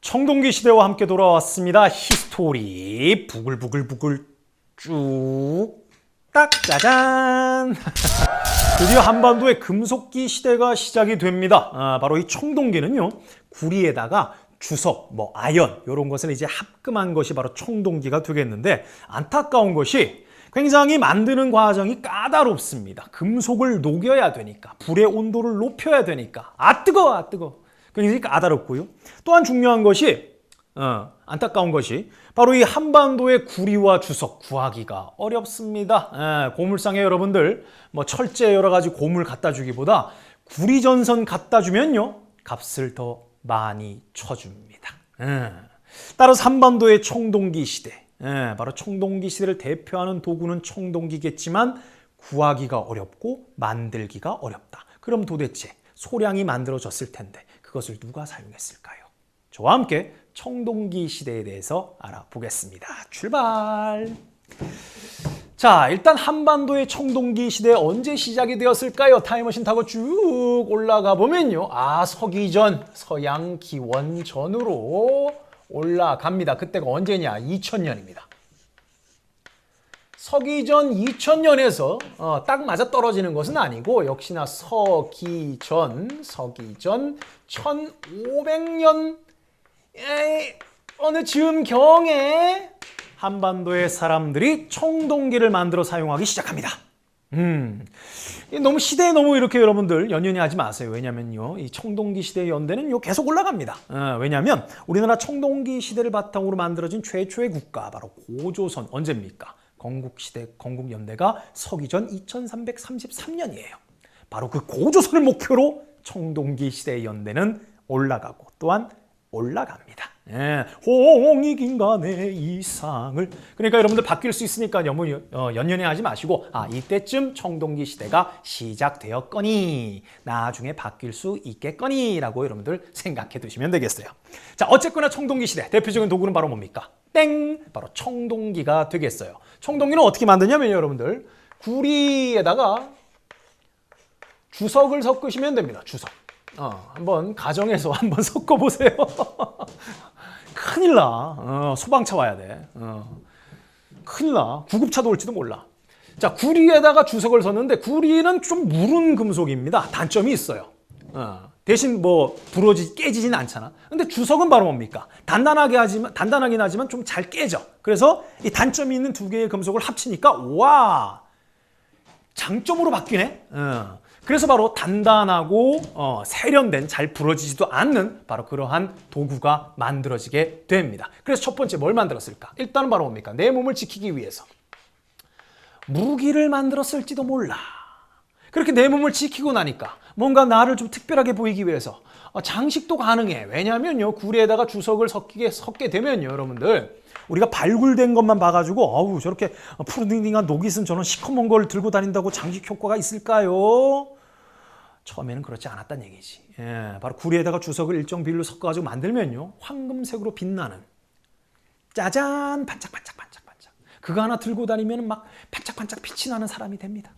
청동기 시대와 함께 돌아왔습니다. 히스토리 부글부글부글 쭉 딱 짜잔. 드디어 한반도의 금속기 시대가 시작이 됩니다. 바로 이 청동기는요, 구리에다가 주석, 아연 이런 것을 이제 합금한 것이 바로 청동기가 되겠는데, 안타까운 것이 굉장히 만드는 과정이 까다롭습니다. 금속을 녹여야 되니까, 불의 온도를 높여야 되니까 뜨거워. 굉장히 까다롭고요. 또한 중요한 것이 안타까운 것이 바로 이 한반도의 구리와 주석 구하기가 어렵습니다. 고물상에 여러분들 철제 여러 가지 고물 갖다 주기보다 구리 전선 갖다 주면요, 값을 더 많이 쳐줍니다. 따라서 한반도의 청동기 시대, 바로 청동기 시대를 대표하는 도구는 청동기겠지만 구하기가 어렵고 만들기가 어렵다. 그럼 도대체 소량이 만들어졌을 텐데 그것을 누가 사용했을까요? 저와 함께 청동기 시대에 대해서 알아보겠습니다. 출발! 자, 일단 한반도의 청동기 시대 언제 시작이 되었을까요? 타임머신 타고 쭉 올라가 보면요. 서기전, 서양 기원전으로 올라갑니다. 그때가 언제냐? 2000년입니다. 서기전 2000년에서 딱 맞아 떨어지는 것은 아니고, 역시나 서기전 1500년 어느 즈음경에 한반도의 사람들이 청동기를 만들어 사용하기 시작합니다. 너무 시대에 너무 이렇게 여러분들 연연히 하지 마세요. 왜냐면요, 이 청동기 시대의 연대는 계속 올라갑니다. 왜냐하면 우리나라 청동기 시대를 바탕으로 만들어진 최초의 국가, 바로 고조선 언제입니까? 건국시대, 건국연대가 서기전 2333년이에요. 바로 그 고조선을 목표로 청동기 시대의 연대는 올라가고 또한 올라갑니다. 홍익인간의 이상을. 그러니까 여러분들 바뀔 수 있으니까 너무 연연해 하지 마시고, 이때쯤 청동기 시대가 시작되었거니 나중에 바뀔 수 있겠거니 라고 여러분들 생각해 두시면 되겠어요. 자, 어쨌거나 청동기 시대 대표적인 도구는 바로 뭡니까? 바로 청동기가 되겠어요. 청동기는 어떻게 만드냐면 여러분들 구리에다가 주석을 섞으시면 됩니다. 주석. 한번 가정에서 한번 섞어보세요. 큰일 나. 소방차 와야 돼. 큰일 나. 구급차도 올지도 몰라. 자, 구리에다가 주석을 섰는데 구리는 좀 무른 금속입니다. 단점이 있어요. 대신 깨지진 않잖아. 근데 주석은 바로 뭡니까? 단단하긴 하지만 좀 잘 깨져. 그래서 이 단점이 있는 두 개의 금속을 합치니까 와, 장점으로 바뀌네. 그래서 바로 단단하고 세련된, 잘 부러지지도 않는 바로 그러한 도구가 만들어지게 됩니다. 그래서 첫 번째 뭘 만들었을까? 일단은 바로 뭡니까? 내 몸을 지키기 위해서 무기를 만들었을지도 몰라. 그렇게 내 몸을 지키고 나니까 뭔가 나를 좀 특별하게 보이기 위해서 장식도 가능해. 왜냐하면요, 구리에다가 주석을 섞게 되면요, 여러분들 우리가 발굴된 것만 봐가지고 저렇게 푸르딩딩한 녹이 쓴 저런 시커먼 걸 들고 다닌다고 장식 효과가 있을까요? 처음에는 그렇지 않았단 얘기지. 바로 구리에다가 주석을 일정 비율로 섞어가지고 만들면요, 황금색으로 빛나는, 짜잔, 반짝반짝반짝반짝, 그거 하나 들고 다니면 막 반짝반짝 빛이 나는 사람이 됩니다.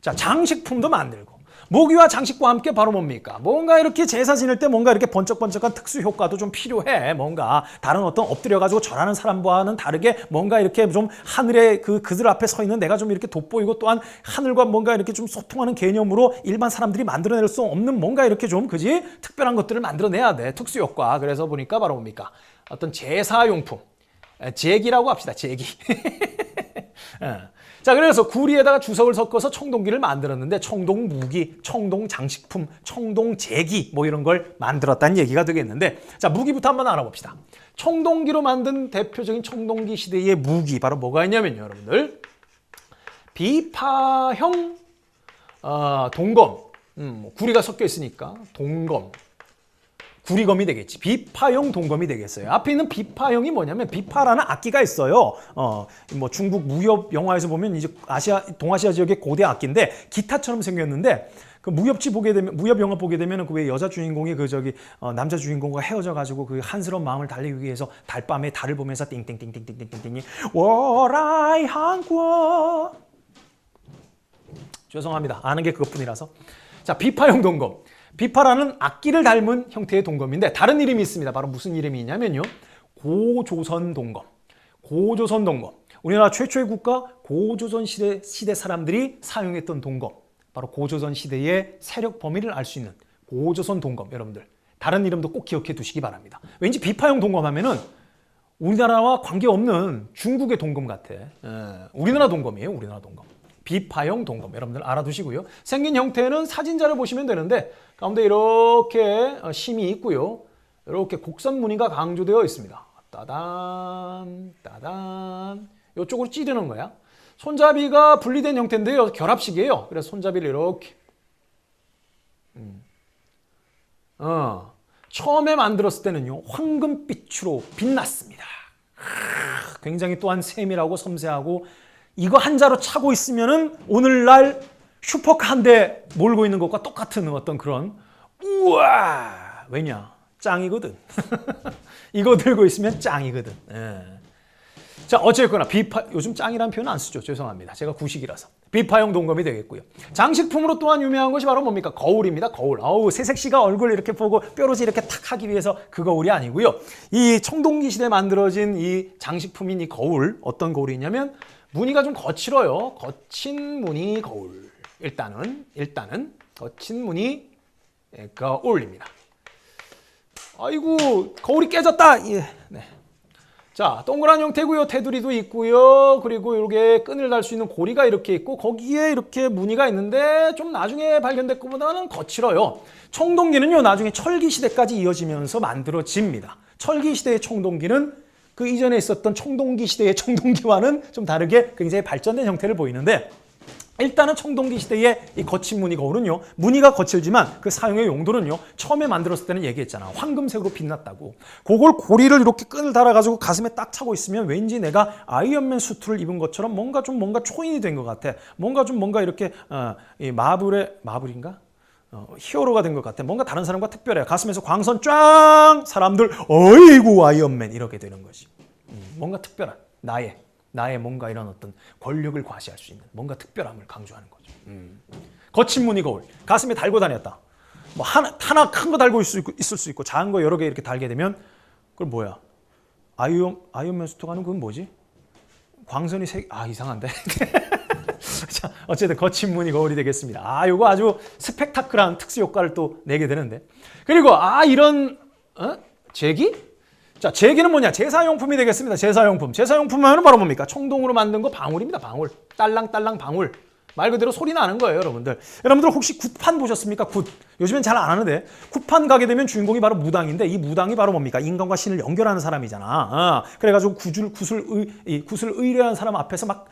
자, 장식품도 만들고, 무기와 장식과 함께 바로 뭡니까? 뭔가 이렇게 제사 지낼 때 뭔가 이렇게 번쩍번쩍한 특수 효과도 좀 필요해. 뭔가 다른 어떤 엎드려가지고 절하는 사람과는 다르게 뭔가 이렇게 좀 하늘에 그들 앞에 서 있는 내가 좀 이렇게 돋보이고, 또한 하늘과 뭔가 이렇게 좀 소통하는 개념으로 일반 사람들이 만들어낼 수 없는 뭔가 이렇게 좀 특별한 것들을 만들어내야 돼. 특수 효과. 그래서 보니까 바로 뭡니까? 어떤 제사용품. 제기라고 합시다. 제기. 자, 그래서 구리에다가 주석을 섞어서 청동기를 만들었는데, 청동 무기, 청동 장식품, 청동 제기 이런 걸 만들었다는 얘기가 되겠는데, 자, 무기부터 한번 알아봅시다. 청동기로 만든 대표적인 청동기 시대의 무기, 바로 뭐가 있냐면요, 여러분들 비파형 동검, 구리가 섞여 있으니까 동검, 구리검이 되겠지. 비파형 동검이 되겠어요. 앞에 있는 비파형이 뭐냐면, 비파라는 악기가 있어요. 중국 무협 영화에서 보면 이제 동아시아 지역의 고대 악기인데 기타처럼 생겼는데, 그 무협 영화 보게 되면 그 왜 여자 주인공이 남자 주인공과 헤어져 가지고 그 한스러운 마음을 달래기 위해서 달밤에 달을 보면서 띵띵띵띵띵띵띵띵이 워라이 한국. 죄송합니다. 아는 게 그것뿐이라서. 자, 비파형 동검. 비파라는 악기를 닮은 형태의 동검인데 다른 이름이 있습니다. 바로 무슨 이름이 있냐면요. 고조선 동검. 고조선 동검. 우리나라 최초의 국가 고조선 시대 사람들이 사용했던 동검. 바로 고조선 시대의 세력 범위를 알 수 있는 고조선 동검. 여러분들 다른 이름도 꼭 기억해 두시기 바랍니다. 왠지 비파형 동검 하면은 우리나라와 관계없는 중국의 동검 같아. 우리나라 동검이에요. 우리나라 동검. 비파형 동검. 여러분들 알아두시고요. 생긴 형태는 사진자를 보시면 되는데 가운데 이렇게 심이 있고요. 이렇게 곡선 무늬가 강조되어 있습니다. 따단 따단 이쪽으로 찌르는 거야. 손잡이가 분리된 형태인데요. 결합식이에요. 그래서 손잡이를 이렇게 처음에 만들었을 때는요. 황금빛으로 빛났습니다. 굉장히 또한 세밀하고 섬세하고 이거 한자로 차고 있으면은 오늘날 슈퍼카 한 대 몰고 있는 것과 똑같은 어떤 그런 우와 왜냐 짱이거든. 이거 들고 있으면 짱이거든. 예. 자 어쨌거나 비파 요즘 짱이라는 표현 안 쓰죠. 죄송합니다. 제가 구식이라서 비파형 동검이 되겠고요. 장식품으로 또한 유명한 것이 바로 뭡니까? 거울입니다. 거울. 어우 새색시가 얼굴 이렇게 보고 뾰루지 이렇게 탁 하기 위해서 그 거울이 아니고요. 이 청동기 시대에 만들어진 이 장식품인 이 거울 어떤 거울이냐면 무늬가 좀 거칠어요. 거친 무늬 거울. 일단은 거친 무늬 거울입니다. 아이고 거울이 깨졌다. 예. 네. 자 동그란 형태고요. 테두리도 있고요. 그리고 이렇게 끈을 달 수 있는 고리가 이렇게 있고 거기에 이렇게 무늬가 있는데 좀 나중에 발견된 것보다는 거칠어요. 청동기는요. 나중에 철기 시대까지 이어지면서 만들어집니다. 철기 시대의 청동기는 그 이전에 있었던 청동기 시대의 청동기와는 좀 다르게 굉장히 발전된 형태를 보이는데 일단은 청동기 시대의 이 거친 무늬 거울은요. 무늬가 거칠지만 그 사용의 용도는요. 처음에 만들었을 때는 얘기했잖아. 황금색으로 빛났다고. 그걸 고리를 이렇게 끈을 달아가지고 가슴에 딱 차고 있으면 왠지 내가 아이언맨 수트를 입은 것처럼 뭔가 초인이 된 것 같아. 뭔가 이렇게 이 마블인가? 히어로가 된 것 같아. 뭔가 다른 사람과 특별해. 가슴에서 광선 쫙 사람들 어이구 아이언맨 이렇게 되는 거지. 뭔가 특별한 나의 뭔가 이런 어떤 권력을 과시할 수 있는 뭔가 특별함을 강조하는 거죠. 거친 무늬 거울 가슴에 달고 다녔다. 뭐 하나 큰 거 달고 있을 수 있고 작은 거 여러 개 이렇게 달게 되면 그걸 뭐야? 아이언맨 수트 가는 그건 뭐지? 광선이 이상한데. 자, 어쨌든 거친 무늬 거울이 되겠습니다. 요거 아주 스펙타클한 특수 효과를 또 내게 되는데. 그리고 이런 제기? 자, 제기는 뭐냐? 제사용품이 되겠습니다. 제사용품. 제사용품은 바로 뭡니까? 청동으로 만든 거 방울입니다. 방울. 딸랑딸랑 방울. 말 그대로 소리 나는 거예요, 여러분들. 여러분들 혹시 굿판 보셨습니까? 굿. 요즘엔 잘 안 하는데. 굿판 가게 되면 주인공이 바로 무당인데 이 무당이 바로 뭡니까? 인간과 신을 연결하는 사람이잖아. 그래가지고 굿을 의뢰한 사람 앞에서 막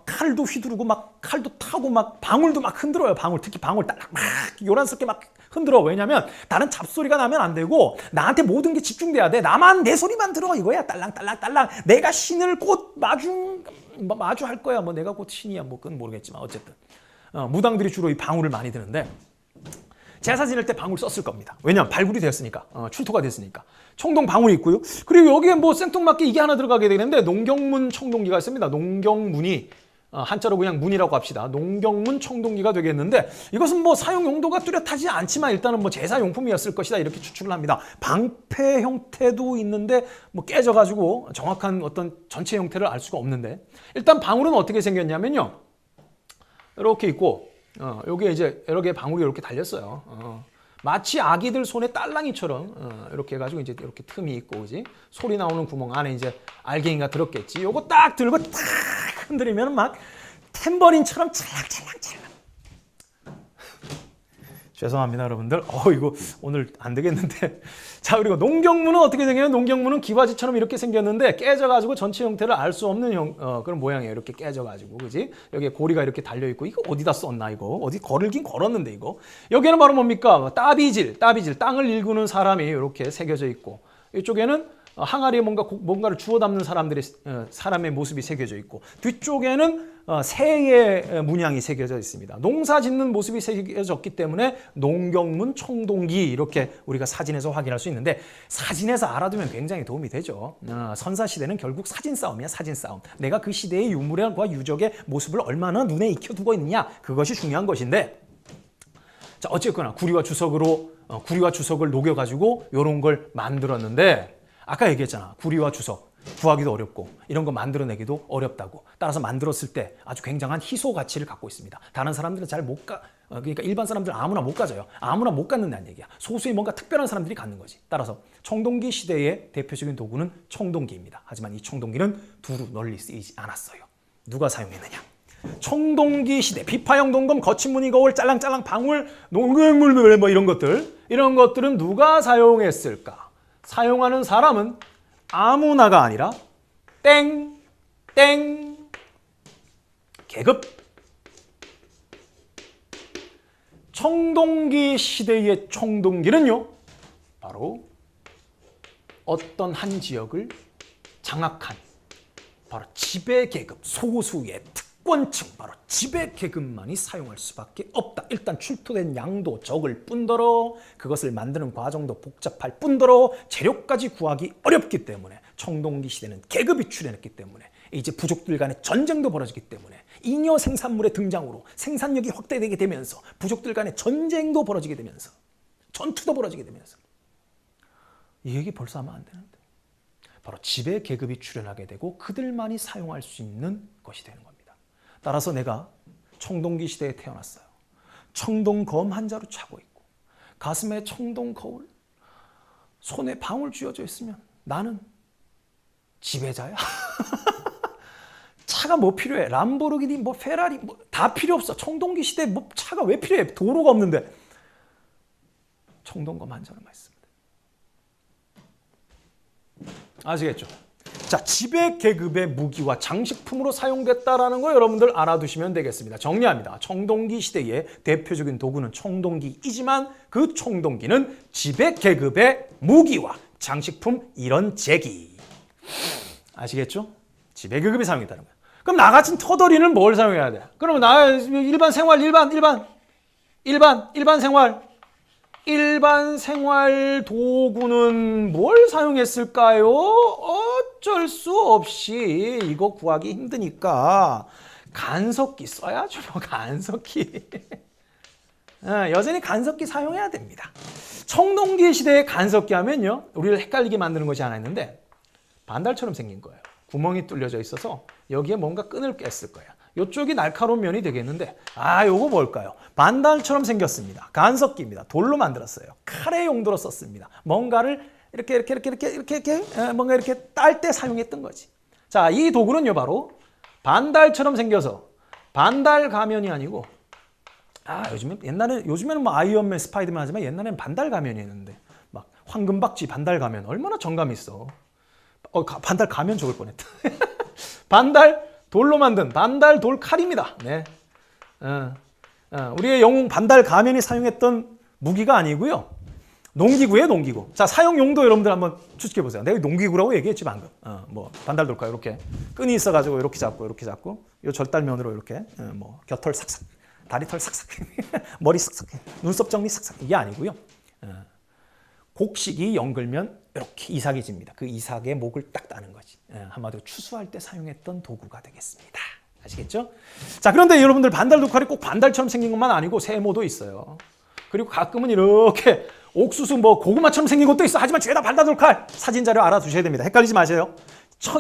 칼도 휘두르고 막 칼도 타고 막 방울도 막 흔들어요. 방울. 특히 방울 딱 막 요란스럽게 막 흔들어. 왜냐면 다른 잡소리가 나면 안 되고 나한테 모든 게 집중돼야 돼. 나만 내 소리만 들어 이거야. 딸랑딸랑딸랑. 내가 신을 곧 마주할 거야. 뭐 내가 곧 신이야. 뭐 그건 모르겠지만 어쨌든 무당들이 주로 이 방울을 많이 드는데 제사 지낼 때 방울 썼을 겁니다. 왜냐면 발굴이 되었으니까 출토가 됐으니까 청동 방울이 있고요. 그리고 여기에 뭐 생뚱맞게 이게 하나 들어가게 되는데 농경문 청동기가 있습니다. 농경문이 한자로 그냥 문이라고 합시다. 농경문 청동기가 되겠는데 이것은 뭐 사용 용도가 뚜렷하지 않지만 일단은 뭐 제사용품이었을 것이다 이렇게 추측을 합니다. 방패 형태도 있는데 뭐 깨져가지고 정확한 어떤 전체 형태를 알 수가 없는데 일단 방울은 어떻게 생겼냐면요. 이렇게 있고 여기에 이제 여러 개의 방울이 이렇게 달렸어요. 마치 아기들 손에 딸랑이처럼 이렇게 해가지고 이제 이렇게 틈이 있고 그지 소리 나오는 구멍 안에 이제 알갱이가 들었겠지. 요거 딱 들고 탁 흔들리면 막 탬버린처럼 찰랑찰랑찰랑. 죄송합니다 여러분들. 이거 오늘 안 되겠는데. 자 그리고 농경문은 어떻게 생겨요? 농경문은 기와지처럼 이렇게 생겼는데 깨져가지고 전체 형태를 알 수 없는 그런 모양이에요. 이렇게 깨져가지고 그지? 여기에 고리가 이렇게 달려 있고 이거 어디다 썼나 이거? 어디 걸긴 걸었는데 이거? 여기는 바로 뭡니까? 따비질 땅을 일구는 사람이 이렇게 새겨져 있고 이쪽에는 항아리에 뭔가를 주워 담는 사람의 모습이 새겨져 있고 뒤쪽에는 새의 문양이 새겨져 있습니다. 농사 짓는 모습이 새겨졌기 때문에 농경문 청동기 이렇게 우리가 사진에서 확인할 수 있는데 사진에서 알아두면 굉장히 도움이 되죠. 선사시대는 결국 사진 싸움이야. 사진 싸움. 내가 그 시대의 유물과 유적의 모습을 얼마나 눈에 익혀두고 있느냐 그것이 중요한 것인데 자, 어쨌거나 구리와 주석을 녹여가지고 이런 걸 만들었는데 아까 얘기했잖아. 구리와 주석 구하기도 어렵고 이런 거 만들어내기도 어렵다고. 따라서 만들었을 때 아주 굉장한 희소 가치를 갖고 있습니다. 다른 사람들은 잘 못 가. 그러니까 일반 사람들은 아무나 못 가져요. 아무나 못 갖는다는 얘기야. 소수의 뭔가 특별한 사람들이 갖는 거지. 따라서 청동기 시대의 대표적인 도구는 청동기입니다. 하지만 이 청동기는 두루 널리 쓰이지 않았어요. 누가 사용했느냐? 청동기 시대 비파형 동검 거친 무늬 거울 짤랑짤랑 방울 농경물 뭐 이런 것들은 누가 사용했을까? 사용하는 사람은 아무나가 아니라 땡 계급. 청동기 시대의 청동기는요, 바로 어떤 한 지역을 장악한 바로 지배계급, 소수의 특권층, 바로 지배계급만이 사용할 수밖에 없다. 일단 출토된 양도 적을 뿐더러 그것을 만드는 과정도 복잡할 뿐더러 재료까지 구하기 어렵기 때문에 청동기 시대는 계급이 출현했기 때문에 이제 부족들 간의 전쟁도 벌어지기 때문에 잉여 생산물의 등장으로 생산력이 확대되게 되면서 부족들 간의 전쟁도 벌어지게 되면서 전투도 벌어지게 되면서 이 얘기 벌써 하면 안 되는데 바로 지배 계급이 출현하게 되고 그들만이 사용할 수 있는 것이 되는 겁니다. 따라서 내가 청동기 시대에 태어났어요. 청동검 한 자루 차고 있고 가슴에 청동 거울, 손에 방울 쥐어져 있으면 나는 지배자야. 차가 뭐 필요해? 람보르기니, 뭐 페라리, 뭐 다 필요 없어. 청동기 시대에 뭐 차가 왜 필요해? 도로가 없는데. 청동검 한 자루만 있습니다. 아시겠죠? 자, 지배 계급의 무기와 장식품으로 사용됐다라는 거 여러분들 알아두시면 되겠습니다. 정리합니다. 청동기 시대의 대표적인 도구는 청동기이지만 그 청동기는 지배 계급의 무기와 장식품 이런 제기. 아시겠죠? 지배 계급이 사용했다는 거예요. 그럼 나 같은 터덜이는 뭘 사용해야 돼? 그러면 나 일반 생활 도구는 뭘 사용했을까요? 어쩔 수 없이 이거 구하기 힘드니까 간섭기 써야죠. 간섭기. 여전히 간섭기 사용해야 됩니다. 청동기 시대의 간섭기 하면요, 우리를 헷갈리게 만드는 것이 하나 있는데 반달처럼 생긴 거예요. 구멍이 뚫려져 있어서 여기에 뭔가 끈을 꼈을 거야. 이쪽이 날카로운 면이 되겠는데 요거 뭘까요? 반달처럼 생겼습니다. 간섭기입니다. 돌로 만들었어요. 칼의 용도로 썼습니다. 뭔가를 이렇게 뭔가 이렇게 딸 때 사용했던 거지. 자, 이 도구는요 바로 반달처럼 생겨서 반달 가면이 아니고 요즘에는 뭐 아이언맨, 스파이더맨 하지만 옛날에는 반달 가면이었는데 막 황금박쥐 반달 가면 얼마나 정감 있어. 반달 가면 죽을 뻔했다. 돌로 만든 반달 돌 칼입니다. 네. 우리의 영웅 반달 가면이 사용했던 무기가 아니고요. 농기구예요, 농기구. 자, 사용 용도 여러분들 한번 추측해 보세요. 내가 농기구라고 얘기했지 방금. 뭐 반달 돌칼 이렇게 끈이 있어가지고 이렇게 잡고 요 절달면으로 이렇게 뭐 겨털 삭삭, 다리털 삭삭, 머리 삭삭, 눈썹 정리 삭삭 이게 아니고요. 곡식이 연글면 이렇게 이삭이 집니다. 그 이삭의 목을 딱 따는 거지. 한마디로 추수할 때 사용했던 도구가 되겠습니다. 아시겠죠? 자, 그런데 여러분들 반달 돌칼이 꼭 반달처럼 생긴 것만 아니고 세모도 있어요. 그리고 가끔은 이렇게 옥수수 뭐 고구마처럼 생긴 것도 있어. 하지만 죄다 반달 돌칼. 사진 자료 알아두셔야 됩니다. 헷갈리지 마세요.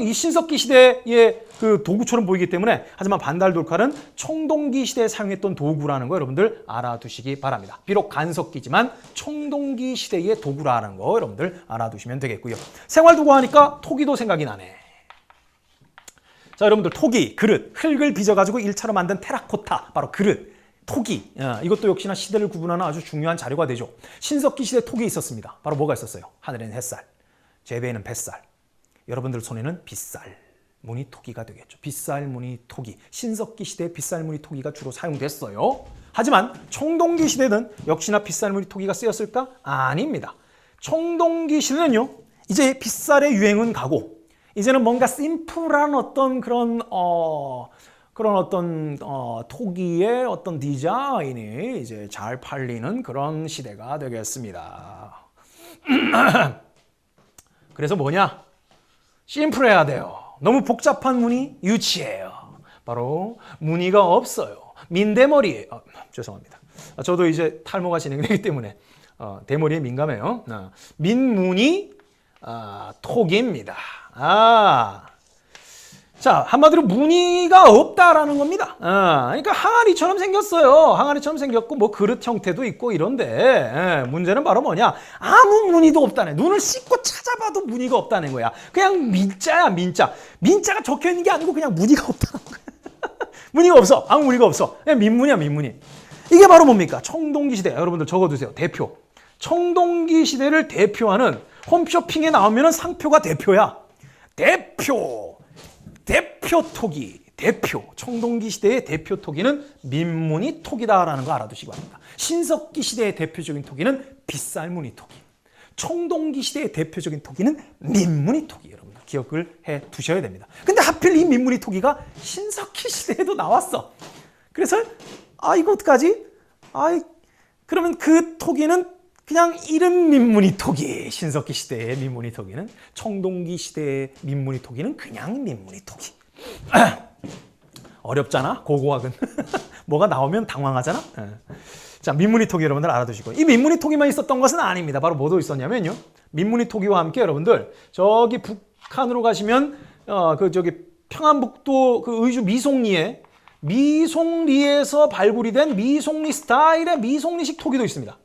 이 신석기 시대의 그 도구처럼 보이기 때문에 하지만 반달 돌칼은 청동기 시대에 사용했던 도구라는 거 여러분들 알아두시기 바랍니다. 비록 간섭기지만 청동기 시대의 도구라는 거 여러분들 알아두시면 되겠고요. 생활도구 하니까 토기도 생각이 나네. 자, 여러분들 토기, 그릇, 흙을 빚어가지고 일차로 만든 테라코타, 바로 그릇, 토기. 이것도 역시나 시대를 구분하는 아주 중요한 자료가 되죠. 신석기 시대 토기 있었습니다. 바로 뭐가 있었어요? 하늘에는 햇살, 재배에는 뱃살, 여러분들 손에는 빗살, 무늬 토기가 되겠죠. 빗살, 무늬 토기. 신석기 시대에 빗살, 무늬 토기가 주로 사용됐어요. 하지만 청동기 시대는 역시나 빗살, 무늬 토기가 쓰였을까? 아닙니다. 청동기 시대는요, 이제 빗살의 유행은 가고 이제는 뭔가 심플한 어떤 그런 토기의 어떤 디자인이 이제 잘 팔리는 그런 시대가 되겠습니다. 그래서 뭐냐? 심플해야 돼요. 너무 복잡한 무늬 유치해요. 바로 무늬가 없어요. 민대머리예요. 죄송합니다. 저도 이제 탈모가 진행되기 때문에 대머리에 민감해요. 민무늬 톡입니다. 자, 한마디로 무늬가 없다라는 겁니다. 그러니까 항아리처럼 생겼어요. 항아리처럼 생겼고 뭐 그릇 형태도 있고 이런데 문제는 바로 뭐냐? 아무 무늬도 없다네. 눈을 씻고 찾아봐도 무늬가 없다는 거야. 그냥 민자야, 민자. 민자가 적혀 있는 게 아니고 그냥 무늬가 없다는 거야. 무늬가 없어. 아무 무늬가 없어. 그냥 민무늬야, 민무늬. 이게 바로 뭡니까? 청동기 시대. 여러분들 적어두세요. 대표. 청동기 시대를 대표하는 홈쇼핑에 나오면 상표가 대표야. 대표 토기. 청동기 시대의 대표 토기는 민무늬 토기다라는 거 알아두시기 바랍니다. 신석기 시대의 대표적인 토기는 빗살무늬 토기. 청동기 시대의 대표적인 토기는 민무늬 토기. 여러분들 기억을 해 두셔야 됩니다. 근데 하필 이 민무늬 토기가 신석기 시대에도 나왔어. 그래서 이거 어떡하지? 그러면 그 토기는 그냥 이름 민무늬 토기. 신석기 시대의 민무늬 토기는, 청동기 시대의 민무늬 토기는 그냥 민무늬 토기. 어렵잖아, 고고학은. 뭐가 나오면 당황하잖아. 자, 민무늬 토기 여러분들 알아두시고, 이 민무늬 토기만 있었던 것은 아닙니다. 바로 뭐도 있었냐면요, 민무늬 토기와 함께 여러분들 저기 북한으로 가시면 저기 평안북도 그 의주 미송리에서 발굴이 된 미송리 스타일의 미송리식 토기도 있습니다.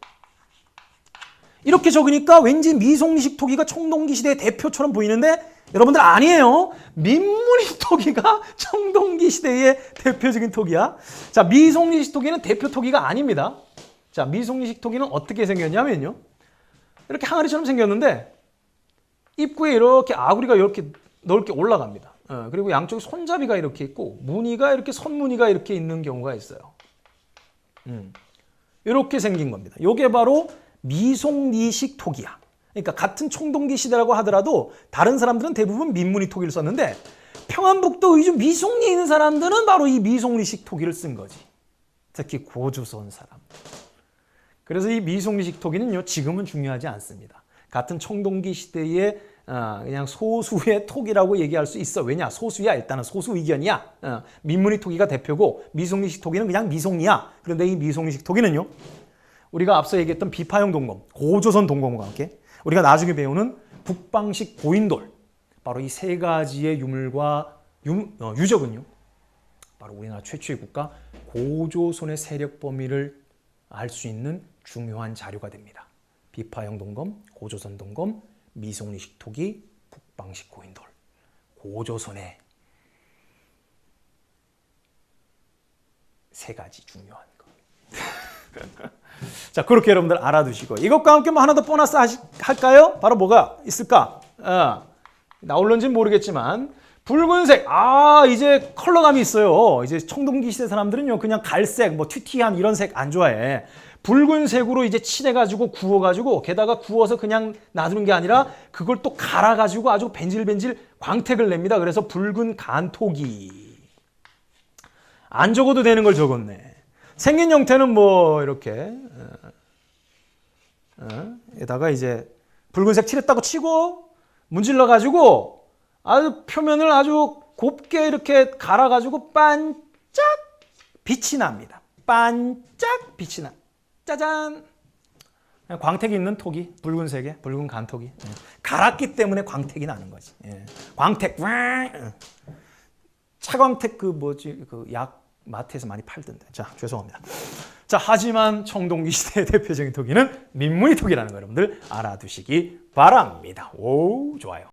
이렇게 적으니까 왠지 미송리식 토기가 청동기 시대의 대표처럼 보이는데 여러분들 아니에요. 민무늬 토기가 청동기 시대의 대표적인 토기야. 자, 미송리식 토기는 대표 토기가 아닙니다. 자, 미송리식 토기는 어떻게 생겼냐면요, 이렇게 항아리처럼 생겼는데 입구에 이렇게 아구리가 이렇게 넓게 올라갑니다. 그리고 양쪽에 손잡이가 이렇게 있고 무늬가 이렇게 선무늬가 이렇게 있는 경우가 있어요. 이렇게 생긴 겁니다. 이게 바로 미송리식 토기야. 그러니까 같은 청동기 시대라고 하더라도 다른 사람들은 대부분 민무늬 토기를 썼는데 평안북도 의주 미송리에 있는 사람들은 바로 이 미송리식 토기를 쓴 거지. 특히 고조선 사람들. 그래서 이 미송리식 토기는요, 지금은 중요하지 않습니다. 같은 청동기 시대의 그냥 소수의 토기라고 얘기할 수 있어. 왜냐? 소수야. 일단은 소수 의견이야. 민무늬 토기가 대표고 미송리식 토기는 그냥 미송리야. 그런데 이 미송리식 토기는요, 우리가 앞서 얘기했던 비파형 동검, 고조선 동검과 함께 우리가 나중에 배우는 북방식 고인돌, 바로 이 세 가지의 유물과 유적은요, 바로 우리나라 최초의 국가 고조선의 세력 범위를 알 수 있는 중요한 자료가 됩니다. 비파형 동검, 고조선 동검, 미송리식 토기, 북방식 고인돌. 고조선의 세 가지 중요한 것. 자, 그렇게 여러분들 알아두시고, 이것과 함께 뭐 하나 더 보너스 할까요? 바로 뭐가 있을까? 나올는지는 모르겠지만 붉은색. 이제 컬러감이 있어요. 이제 청동기 시대 사람들은요, 그냥 갈색, 뭐 튀튀한 이런 색 안 좋아해. 붉은색으로 이제 칠해가지고 구워가지고, 게다가 구워서 그냥 놔두는 게 아니라 그걸 또 갈아가지고 아주 벤질벤질 광택을 냅니다. 그래서 붉은 간토기. 안 적어도 되는 걸 적었네. 생긴 형태는 뭐 이렇게 에다가 이제 붉은색 칠했다고 치고 문질러 가지고 아주 표면을 아주 곱게 이렇게 갈아가지고 반짝 빛이 납니다. 반짝 빛이 나. 짜잔. 광택이 있는 토기, 붉은색의 붉은 간토기. 갈았기 때문에 광택이 나는 거지. 광택. 차광택 그 약 마트에서 많이 팔던데. 자, 죄송합니다. 자, 하지만 청동기 시대의 대표적인 토기는 민무늬 토기라는 거 여러분들 알아두시기 바랍니다. 오, 좋아요.